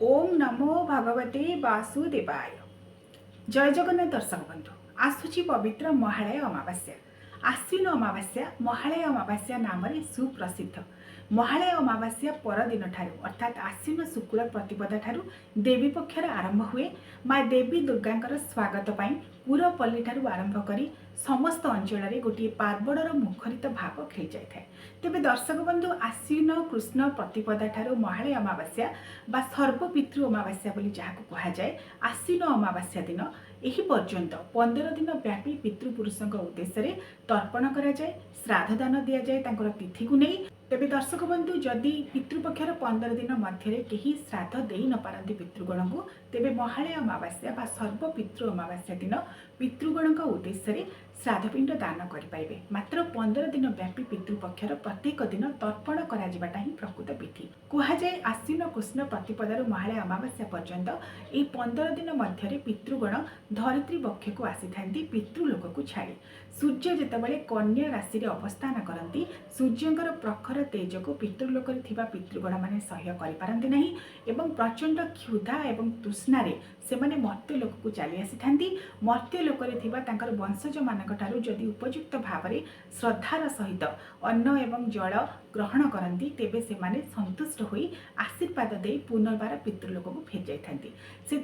ओम नमो भगवते वासुदेवाय। जय जगन्नाथ दर्शक बंधु। आसुची पवित्र महालय अमावास्या। आश्विन अमावास्या महालय अमावास्या नाम सुप्रसिद्ध। महालय अमावास्या परदिन ठारू अर्थात आश्विन शुक्ल प्रतिपदा ठारू देवी पक्षर आरंभ हुए। माँ देवी दुर्गांकर स्वागत पाई पुरपल्ली ठारू आरंभ करी समस्त अंचल गोटे पार्वणर मुखरित भाव खेली जाए। तेबे दर्शक बंधु आश्विन कृष्ण प्रतिपदा ठारू महालय अमावास्या बा सर्वपितृ अमावास्या बोली जहाँ कहुए आश्विन अमावास्या दिन यही पर्यंत 15 दिन व्यापी पितृपुरुषों उद्देश्य तर्पण करा जाए, श्राद्ध दान दि जाए तिथि को नहीं। तेबे दर्शक बंधु जदि पितृपक्षर 15 दिन मध्य कहीं श्राद्ध दे न पारती पितृगण को तेबे महालय अमावास्या बा सर्वपितृ अमावास्या दिन पितृगण उद्देश्य श्राद्धपिंड दान करें। मात्र 15 दिन व्यापी पितृपक्षर प्रत्येक दिन तर्पण करा ही प्रकृत विधि कहुए। आश्विन कृष्ण प्रतिपदार महालय अमावास्या पर्यंत यह 15 दिन मध्य पितृगण धरित्री वक्ष को आसी था पितृलोक को छाड़ी। सूर्य जितेबाला कन्या राशि अवस्थान करती सूर्यंकर प्रखर तेज को पितृलोक पितृगण मैंने सह्य करपारती नहीं एवं प्रचंड क्षुधा एवं तृष्णार से मैंने मर्त्यलोक को चली आसी था। मर्त्यलोक वंशज मान जदि उपयुक्त भाव में श्रद्धार सहित अन्न एवं जल ग्रहण करती तेबे से माने संतुष्ट होई आशीर्वाद दे पुनर्बार पितृलोक को फेर जाती। से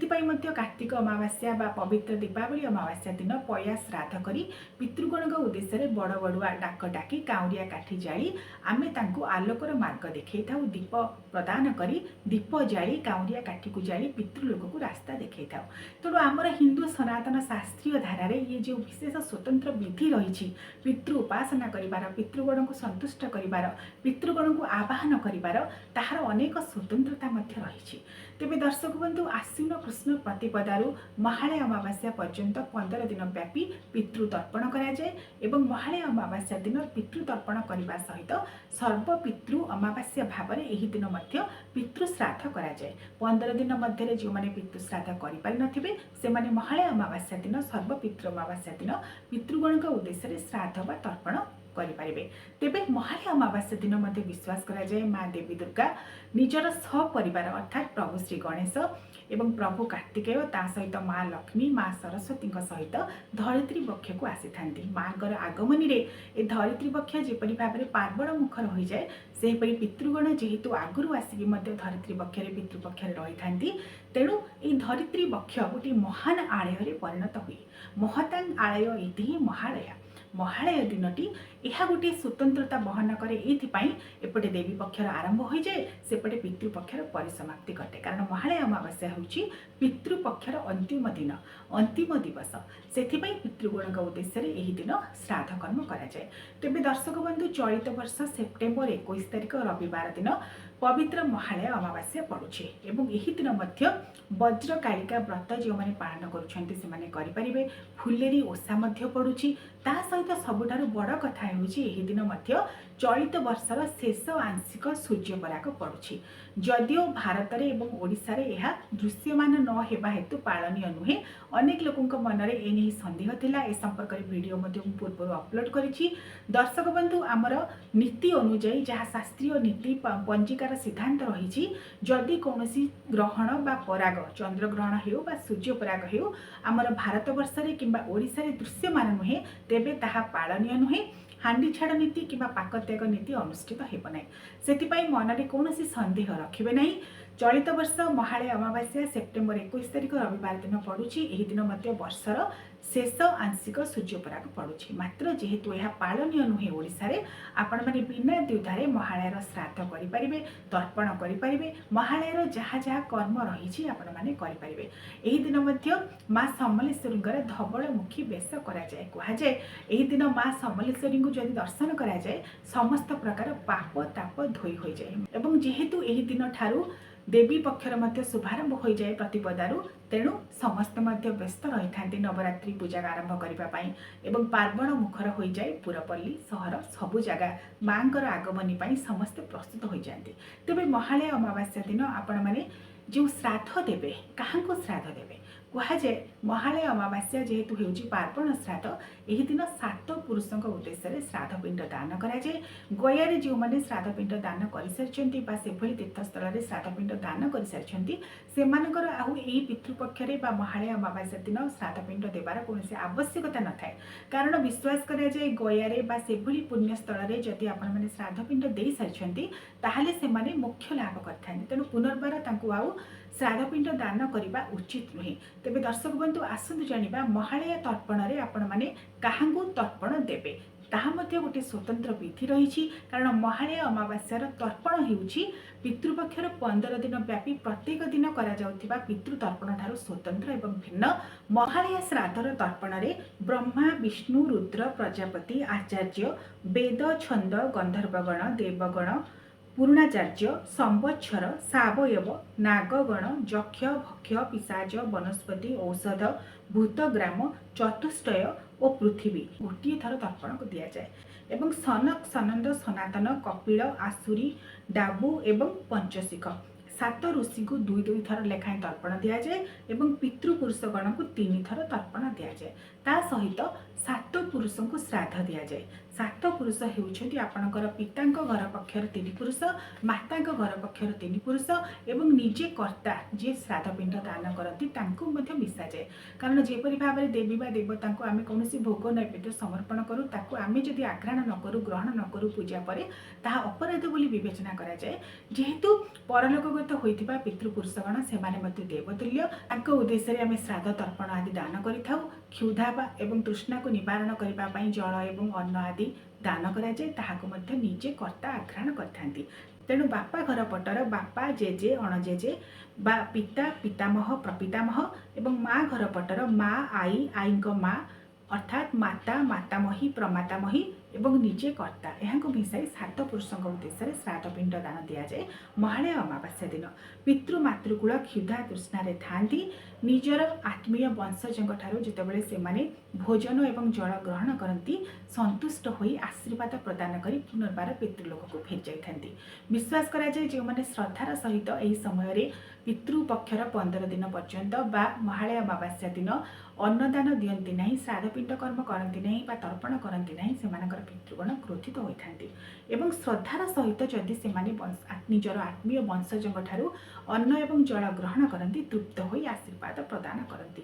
कार्तिक अमावास्या बा पवित्र दीपावली अमावास्या दिन पया श्राद्ध करी पितृगण उद्देश्य बड़ बड़ुआ डाक डाकी काउरिया काठी जाली आमे तांको आलोकर मार्ग देखई थाउ। दीप प्रदान करी दीप जाली काउरिया काठी को जाली पितृलोक को रास्ता देखई थाउ। तेणु आमर हिंदू सनातन शास्त्रीय धारारे ये जो विशेष स्वतंत्र विधि रही पितृ उपासना करिबार पितृगण को संतुष्ट करिबार पितृगण को आवाहन करिबार ताहार अनेक स्वतंत्रता मध्य रही। तेबे दर्शक बंधु आश्विन कृष्ण प्रतिपदारु महालय अमावास्या पर्यंत 15 दिन व्यापी पितृ तर्पण करा जाए एवं महालय अमावास्या दिन पितृ तर्पण करने सहित सर्वपितृ अमावास्या भाव में यही दिन मध्य पितृ श्राद्ध करा जाए। 15 दिन मध्य जो मैंने पितृ श्राद्ध करें से माने महालय अमावास्या दिन सर्वपितृ अमावास्या दिन पितृगण उद्देश्य श्राद्ध बा तर्पण करें। तेबे महालय अमावास्या दिन मध्य विश्वास करा जाए माँ देवी दुर्गा निजर सपरिवार अर्थात प्रभु श्री गणेश एवं प्रभु कार्तिकेय ता सहित माँ लक्ष्मी माँ सरस्वती सहित धरित्री वक्ष को आसी था। माँ आगमन में धरित्री वक्ष जेपरी भाव में पार्वण मुखर हो जाए सेहीपरि पितृगण जेहेतु आगुरी आसिक धरित्री वक्ष पितृपक्ष रही था। तेणु ये धरित्री वक्ष गोटे महान आलय परिणत हुए। महतांग आलय इति महालया। महालय दिनटी यह गोटे स्वतंत्रता बहन करे एपटे देवी पक्षर आरंभ हो जाए सेपटे पितृपक्षर परिसमाप्ति घटे। कारण महालय अमावास्या होची पितृपक्षर अंतिम दिन अंतिम दिवस से पितृगण उद्देश्य यही दिन श्राद्ध कर्म करा जाए। तेबे दर्शक बंधु चलित वर्ष सेप्टेम्बर 21 तारिख रविवार दिन पवित्र महालय अमावास्या पड़ुछि एवं यही दिन मध्य वज्रकालिका व्रत जो मैंने पालन करें। फुलेरी ओषा पड़ुछि। ता सहित सबुठारु बड़ कथा हेउछि एही दिन मध्य चलित वर्षर शेष आंशिक सूर्यपराग पड़ुछि। जदिओ भारत में एवं ओडिशा रे यह दृश्यमान न हेबा हेतु पालनीय नुहे। अनेक लोकंक मनरे एने संदेह थिला। ए संपर्क में वीडियो पूर्व अपलोड करिछि। दर्शक बंधु आमर नीति अनुଯାयी जहाँ शास्त्रीय नीति पंजिकार सिद्धांत रही जदि कौनसी ग्रहण बा पराग चंद्रग्रहण हेउ बा सूर्यपराग हेउ आमर भारत वर्ष रे किंबा ओडिशा रे दृश्यमान नुहे तेबे ताहा पालनीय नुहे। हांडी छाड़ नीति कि पाकत्याग नीति अनुष्ठित हेब ना। से मनरे कौन सन्देह रखिबे नहीं। चलित वर्ष महालय अमावास्या सेप्टेम्बर 21 तारिख रविवार दिन पड़ुछि। एही दिन मध्य वर्षर शेष आंशिक सूर्यपराग पड़ुछि। मात्र जेहेतु यह पालनीय नुहे ओडिशा रे आपण माने बिना द्विधारे महालयर श्राद्ध करें तर्पण करें। महालयर जहाँ जहाँ कर्म रही आपण माने करें। एही दिन मध्य माँ समलेश्वरी धवलमुखी बेश करा जाए। कहुए एही दिन माँ समलेश्वरी को जदि दर्शन करा जाए समस्त प्रकार पाप ताप धोई हो जाए। एवं जेहेतु एही दिन ठारू देवी पक्षर मध्य शुभारंभ हो जाए प्रतिपदारु तेणु समस्त मध्य व्यस्त रही था नवरात्रि पूजा आरंभ करने एवं पार्वण मुखर हो जाए। पुरपल्ली सहर सबु जगह माँ आगमनी समस्ते प्रस्तुत हो जाते। तेबे महालय अमावास्या दिन आपण मैंने जो श्राद्ध देवे क्या श्राद्ध देवे କୁହାଯାଏ ମହାଳୟ ଅମାବାସ୍ୟା ଯେହେତୁ ହେଉଛି ପାର୍ବଣ ଶ୍ରାଦ୍ଧ, ଏହି ଦିନ 7 ପୁରୁଷଙ୍କ ଉଦ୍ଦେଶ୍ୟରେ ଶ୍ରାଦ୍ଧ ପିଣ୍ଡ ଦାନ କରାଯାଏ। ଗୟାରେ ଯେଉଁମାନେ ଶ୍ରାଦ୍ଧ ପିଣ୍ଡ ଦାନ କରିସାରିଛନ୍ତି ବା ସେଭଳି ତୀର୍ଥସ୍ଥଳରେ ଶ୍ରାଦ୍ଧ ପିଣ୍ଡ ଦାନ କରିସାରିଛନ୍ତି, ସେମାନଙ୍କର ଆଉ ଏହି ପିତୃପକ୍ଷରେ ବା ମହାଳୟ ଅମାବାସ୍ୟା ଦିନ ଶ୍ରାଦ୍ଧ ପିଣ୍ଡ ଦେବାର କୌଣସି ଆବଶ୍ୟକତା ନଥାଏ। କାରଣ ବିଶ୍ୱାସ କରାଯାଏ ଗୟାରେ ବା ସେଭଳି ପୁଣ୍ୟସ୍ଥଳରେ ଯଦି ଆପଣମାନେ ଶ୍ରାଦ୍ଧ ପିଣ୍ଡ ଦେଇସାରିଛନ୍ତି, ତାହେଲେ ସେମାନେ ମୋକ୍ଷ ଲାଭ କରିଥାନ୍ତି। ତେଣୁ ପୁନର୍ବାର ତାଙ୍କୁ ଆଉ ଶ୍ରାଦ୍ଧପିଣ୍ଡ ଦାନ କରିବା ଉଚିତ ନୁହେଁ। ତେବେ ଦର୍ଶକ ବନ୍ଧୁ ଆସନ୍ତୁ ଜାଣିବା ମହାଳୟା ତର୍ପଣରେ ଆପଣମାନେ କାହାଙ୍କୁ ତର୍ପଣ ଦେବେ, ତାହା ମଧ୍ୟ ଗୋଟିଏ ସ୍ୱତନ୍ତ୍ର ବିଧି ରହିଛି। କାରଣ ମହାଳୟା ଅମାବାସ୍ୟାର ତର୍ପଣ ହେଉଛି ପିତୃପକ୍ଷର 15 ଦିନ ବ୍ୟାପୀ ପ୍ରତ୍ୟେକ ଦିନ କରାଯାଉଥିବା ପିତୃ ତର୍ପଣ ଠାରୁ ସ୍ୱତନ୍ତ୍ର ଏବଂ ଭିନ୍ନ। ମହାଳୟା ଶ୍ରାଦ୍ଧର ତର୍ପଣରେ ବ୍ରହ୍ମା, ବିଷ୍ଣୁ, ରୁଦ୍ର, ପ୍ରଜାପତି, ଆଚାର୍ଯ୍ୟ, ବେଦ, ଛନ୍ଦ, ଗନ୍ଧର୍ବଗଣ, ଦେବଗଣ, ପୂର୍ଣାଚାର୍ଯ୍ୟ, ସମ୍ବତ୍ସର, ସାବୟବ, ନାଗଗଣ, ଯକ୍ଷ, ଭକ୍ଷ, ପିଶାଚ, ବନସ୍ପତି, ଔଷଧ, ଭୂତଗ୍ରାମ, ଚତୁଷ୍ଟୟ ଓ ପୃଥିବୀ ଗୋଟିଏ ଥର ତର୍ପଣକୁ ଦିଆଯାଏ। ଏବଂ ସନକ, ସନନ୍ଦ, ସନାତନ, କପିଳ, ଆସୁରୀ, ଡାବୁ ଏବଂ ପଞ୍ଚଶିଖ 7 ଋଷିଙ୍କୁ 2 ଥର ଲେଖାଏଁ ତର୍ପଣ ଦିଆଯାଏ ଏବଂ ପିତୃପୁରୁଷଗଣଙ୍କୁ 3 ଥର ତର୍ପଣ ଦିଆଯାଏ। ତା ସହିତ 7 ପୁରୁଷଙ୍କୁ ଶ୍ରାଦ୍ଧ ଦିଆଯାଏ। 7 ପୁରୁଷ ହେଉଛନ୍ତି ଆପଣଙ୍କର ପିତାଙ୍କ ଘର ପକ୍ଷର 3 ପୁରୁଷ, ମାତାଙ୍କ ଘର ପକ୍ଷର 3 ପୁରୁଷ ଏବଂ ନିଜେ କର୍ତ୍ତା ଯିଏ ଶ୍ରାଦ୍ଧ ପିଣ୍ଡ ଦାନ କରନ୍ତି ତାଙ୍କୁ ମଧ୍ୟ ମିଶାଯାଏ। କାରଣ ଯେପରି ଭାବରେ ଦେବୀ ବା ଦେବତାଙ୍କୁ ଆମେ କୌଣସି ଭୋଗ ନୈବେଦ୍ୟ ସମର୍ପଣ କରୁ, ତାକୁ ଆମେ ଯଦି ଆଘ୍ରାଣ ନ କରୁ, ଗ୍ରହଣ ନ କରୁ ପୂଜା ପରେ, ତାହା ଅପରାଧ ବୋଲି ବିବେଚନା କରାଯାଏ। ଯେହେତୁ ପରଲୋକଗତ ହୋଇଥିବା ପିତୃପୁରୁଷଗଣ ସେମାନେ ମଧ୍ୟ ଦେବତୁଲ୍ୟ, ତାଙ୍କ ଉଦ୍ଦେଶ୍ୟରେ ଆମେ ଶ୍ରାଦ୍ଧ ତର୍ପଣ ଆଦି ଦାନ କରିଥାଉ। କ୍ଷୁଧା ବା ଏବଂ ତୃଷ୍ଣାକୁ ନିବାରଣ କରିବା ପାଇଁ ଜଳ ଏବଂ ଅନ୍ନ ଆଦି ଦାନ କରାଯାଏ, ତାହାକୁ ମଧ୍ୟ ନିଜେ କର୍ତ୍ତା ଆଘ୍ରାଣ କରିଥାନ୍ତି। ତେଣୁ ବାପା ଘର ପଟର ବାପା, ଜେଜେ, ଅଣଜେଜେ ବା ପିତା, ପିତାମହ, ପ୍ରପିତାମହ ଏବଂ ମା ଘର ପଟର ମା, ଆଈ, ଆଈଙ୍କ ମା ଅର୍ଥାତ୍ ମାତା, ମାତାମହୀ, ପ୍ରମାତାମହୀ ଏବଂ ନିଜେ କର୍ତ୍ତା ଏହାକୁ ମିଶାଇ 7 ପୁରୁଷଙ୍କ ଉଦ୍ଦେଶ୍ୟରେ ଶ୍ରାଦ୍ଧ ପିଣ୍ଡ ଦାନ ଦିଆଯାଏ। ମହାଳୟା ଅମାବାସ୍ୟା ଦିନ ପିତୃ ମାତୃକୁଳ କ୍ଷୁଧା ତୃଷ୍ଣାରେ ଥାନ୍ତି। ନିଜର ଆତ୍ମୀୟ ବଂଶଜଙ୍କ ଠାରୁ ଯେତେବେଳେ ସେମାନେ ଭୋଜନ ଏବଂ ଜଳ ଗ୍ରହଣ କରନ୍ତି, ସନ୍ତୁଷ୍ଟ ହୋଇ ଆଶୀର୍ବାଦ ପ୍ରଦାନ କରି ପୁନର୍ବାର ପିତୃଲୋକକୁ ଫେରି ଯାଇଥାନ୍ତି। ବିଶ୍ୱାସ କରାଯାଏ ଯେଉଁମାନେ ଶ୍ରଦ୍ଧାର ସହିତ ଏହି ସମୟରେ ପିତୃପକ୍ଷର 15 ଦିନ ପର୍ଯ୍ୟନ୍ତ ବା ମହାଳୟା ଅମାବାସ୍ୟା ଦିନ ଅନ୍ନଦାନ ଦିଅନ୍ତି ନାହିଁ, ଶ୍ରାଦ୍ଧପିଣ୍ଡ କର୍ମ କରନ୍ତି ନାହିଁ ବା ତର୍ପଣ କରନ୍ତି ନାହିଁ, ସେମାନଙ୍କର ପିତୃଗଣ କ୍ରୋଧିତ ହୋଇଥାନ୍ତି। ଏବଂ ଶ୍ରଦ୍ଧାର ସହିତ ଯଦି ସେମାନେ ନିଜର ଆତ୍ମୀୟ ବଂଶଜଙ୍କ ଠାରୁ ଅନ୍ନ ଏବଂ ଜଳ ଗ୍ରହଣ କରନ୍ତି, ତୃପ୍ତ ହୋଇ ଆଶୀର୍ବାଦ ପ୍ରଦାନ କରନ୍ତି।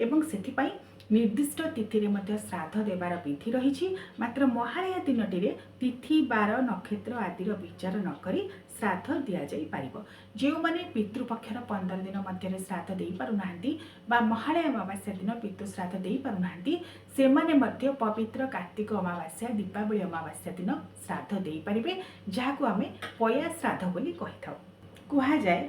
ଏବଂ ସେଥିପାଇଁ ନିର୍ଦ୍ଦିଷ୍ଟ ତିଥିରେ ମଧ୍ୟ ଶ୍ରାଦ୍ଧ ଦେବାର ବିଧି ରହିଛି। ମାତ୍ର ମହାଳୟା ଦିନଟିରେ ତିଥି, ବାର, ନକ୍ଷତ୍ର ଆଦିର ବିଚାର ନ କରି ଶ୍ରାଦ୍ଧ ଦିଆଯାଇପାରିବ। ଯେଉଁମାନେ ପିତୃପକ୍ଷର 15 ଦିନ ମଧ୍ୟରେ ଶ୍ରାଦ୍ଧ ଦେଇପାରୁନାହାନ୍ତି ବା ମହାଳୟା ଅମାବାସ୍ୟା ଦିନ ପିତୃ ଶ୍ରାଦ୍ଧ ଦେଇପାରୁନାହାନ୍ତି, ସେମାନେ ମଧ୍ୟ ପବିତ୍ର କାର୍ତ୍ତିକ ଅମାବାସ୍ୟା, ଦୀପାବଳି ଅମାବାସ୍ୟା ଦିନ ଶ୍ରାଦ୍ଧ ଦେଇପାରିବେ, ଯାହାକୁ ଆମେ ପୟା ଶ୍ରାଦ୍ଧ ବୋଲି କହିଥାଉ। କୁହାଯାଏ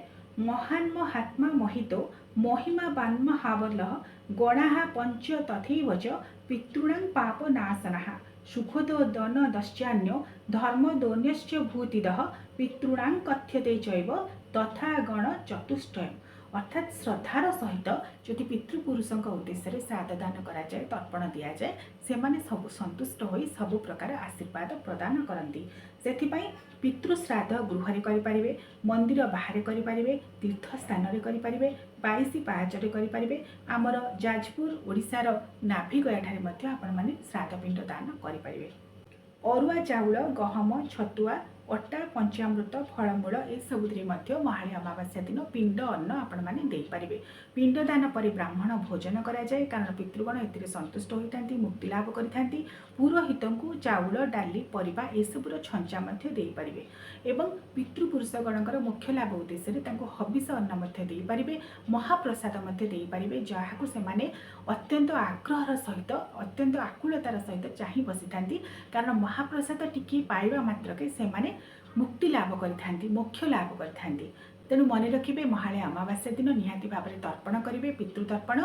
ମହାନ୍ମ ହାତ୍ମା ମହିତୋ ମହିମା ବାନ୍ମ ହାବଲଃ ଗଣାଃ ପଞ୍ଚ ତଥୈବଚ ପିତॄଣାଂ ପାପ ନାଶନାଃ ସୁଖଦୋ ଦନ ଦଶ୍ଚାନ୍ୟ ଧର୍ମ ଦୌନ୍ୟଶ୍ଚ ଭୂତିଦଃ ପିତॄଣାଂ କଥ୍ୟତେ ଚୈବ ତଥା ଗଣ ଚତୁଷ୍ଟୟମ୍। ଅର୍ଥାତ୍ ଶ୍ରଦ୍ଧାର ସହିତ ଯଦି ପିତୃପୁରୁଷଙ୍କ ଉଦ୍ଦେଶ୍ୟରେ ଶ୍ରାଦ୍ଧ ଦାନ କରାଯାଏ, ତର୍ପଣ ଦିଆଯାଏ, ସେମାନେ ସବୁ ସନ୍ତୁଷ୍ଟ ହୋଇ ସବୁ ପ୍ରକାର ଆଶୀର୍ବାଦ ପ୍ରଦାନ କରନ୍ତି। ସେଥିପାଇଁ ପିତୃ ଶ୍ରାଦ୍ଧ ଗୃହରେ କରିପାରିବେ, ମନ୍ଦିର ବାହାରେ କରିପାରିବେ, ତୀର୍ଥ ସ୍ଥାନରେ କରିପାରିବେ, 22 ପାହାଚରେ କରିପାରିବେ। ଆମର ଯାଜପୁର ଓଡ଼ିଶାର ନାଭିଗୟାଠାରେ ମଧ୍ୟ ଆପଣମାନେ ଶ୍ରାଦ୍ଧ ପିଣ୍ଡ ଦାନ କରିପାରିବେ। ଅରୁଆ ଚାଉଳ, ଗହମ, ଛତୁଆ, ଅଟା, ପଞ୍ଚାମୃତ, ଫଳମୂଳ ଏସବୁଥିରେ ମଧ୍ୟ ମହାଳୟା ଅମାବାସ୍ୟା ଦିନ ପିଣ୍ଡ ଅନ୍ନ ଆପଣମାନେ ଦେଇପାରିବେ। ପିଣ୍ଡ ଦାନ ପରେ ବ୍ରାହ୍ମଣ ଭୋଜନ କରାଯାଏ, କାରଣ ପିତୃଗଣ ଏଥିରେ ସନ୍ତୁଷ୍ଟ ହୋଇଥାନ୍ତି, ମୁକ୍ତି ଲାଭ କରିଥାନ୍ତି। ପୁରୋହିତଙ୍କୁ ଚାଉଳ, ଡାଲି, ପରିବା ଏସବୁର ଛଞ୍ଚା ମଧ୍ୟ ଦେଇପାରିବେ। ଏବଂ ପିତୃପୁରୁଷଗଣଙ୍କର ମୋକ୍ଷ ଲାଭ ଉଦ୍ଦେଶ୍ୟରେ ତାଙ୍କୁ ହବିଷ ଅନ୍ନ ମଧ୍ୟ ଦେଇପାରିବେ, ମହାପ୍ରସାଦ ମଧ୍ୟ ଦେଇପାରିବେ, ଯାହାକୁ ସେମାନେ ଅତ୍ୟନ୍ତ ଆଗ୍ରହର ସହିତ, ଅତ୍ୟନ୍ତ ଆକୁଳତାର ସହିତ ଚାହିଁ ବସିଥାନ୍ତି। କାରଣ ମହାପ୍ରସାଦ ଟିକିଏ ପାଇବା ମାତ୍ରକେ ସେମାନେ ମୁକ୍ତି ଲାଭ କରିଥାନ୍ତି, ମୋକ୍ଷ ଲାଭ କରିଥାନ୍ତି। ତେଣୁ ମନେ ରଖିବେ ମହାଳୟା ଅମାବାସ୍ୟା ଦିନ ନିହାତି ଭାବରେ ତର୍ପଣ କରିବେ, ପିତୃତର୍ପଣ।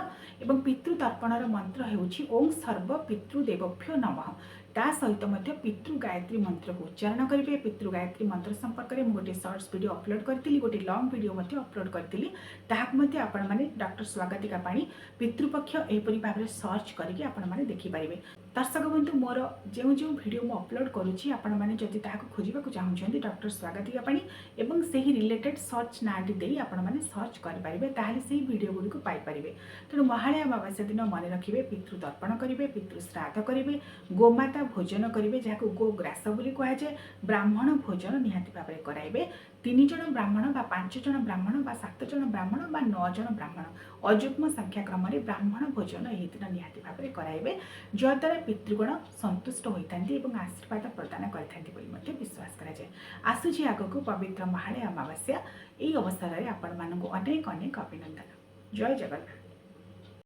ଏବଂ ପିତୃତର୍ପଣର ମନ୍ତ୍ର ହେଉଛି ଓଂ ସର୍ବ ପିତୃଦେବଭ୍ୟୋ ନମଃ। ତା ସହିତ ମଧ୍ୟ ପିତୃ ଗାୟତ୍ରୀ ମନ୍ତ୍ରକୁ ଉଚ୍ଚାରଣ କରିବେ। ପିତୃ ଗାୟତ୍ରୀ ମନ୍ତ୍ର ସମ୍ପର୍କରେ ମୁଁ ଗୋଟିଏ ସର୍ଟସ୍ ଭିଡ଼ିଓ ଅପଲୋଡ଼ କରିଥିଲି, ଗୋଟିଏ ଲଙ୍ଗ୍ ଭିଡ଼ିଓ ମଧ୍ୟ ଅପଲୋଡ଼ କରିଥିଲି, ତାହାକୁ ମଧ୍ୟ ଆପଣମାନେ ଡକ୍ଟର ସ୍ୱାଗତିକା ପାଣି ପିତୃପକ୍ଷ ଏହିପରି ଭାବରେ ସର୍ଚ୍ଚ କରିକି ଆପଣମାନେ ଦେଖିପାରିବେ। दर्शक बंधु मोर जो जो वीडियो मु अपलोड करुच्ची आपण मैंने जदि खोजा चाहते डॉक्टर स्वागतिका पाणी एवं से ही रिलेटेड सर्च नाटी दे आपण मैंने सर्च करेंगे ताहले से वीडियो गुड़ी पाइपर। तेणु महालय अमावास्या दिन मन रखिए पितृ तर्पण करेंगे, पितृ श्राद्ध करेंगे, गोमाता भोजन करेंगे जहाँ गोग्रास बोली कहुए, ब्राह्मण भोजन निहाती भाव में कराइबे। 3 जन ब्राह्मण बा 5 जन ब्राह्मण बा 7 जन ब्राह्मण बा 9 जन ब्राह्मण अजुग्म संख्या क्रम ब्राह्मण भोजन यही दिन निहाती भाव में कराइबे, जद्वारा पितृगण संतुष्ट होता और आशीर्वाद प्रदान करते विश्वास कराए। आसूची आगक पवित्र महालय अमावास्या, यही अवसर में आपण मानक अनेक अनेक अभिनंदन। जय जगन्नाथ।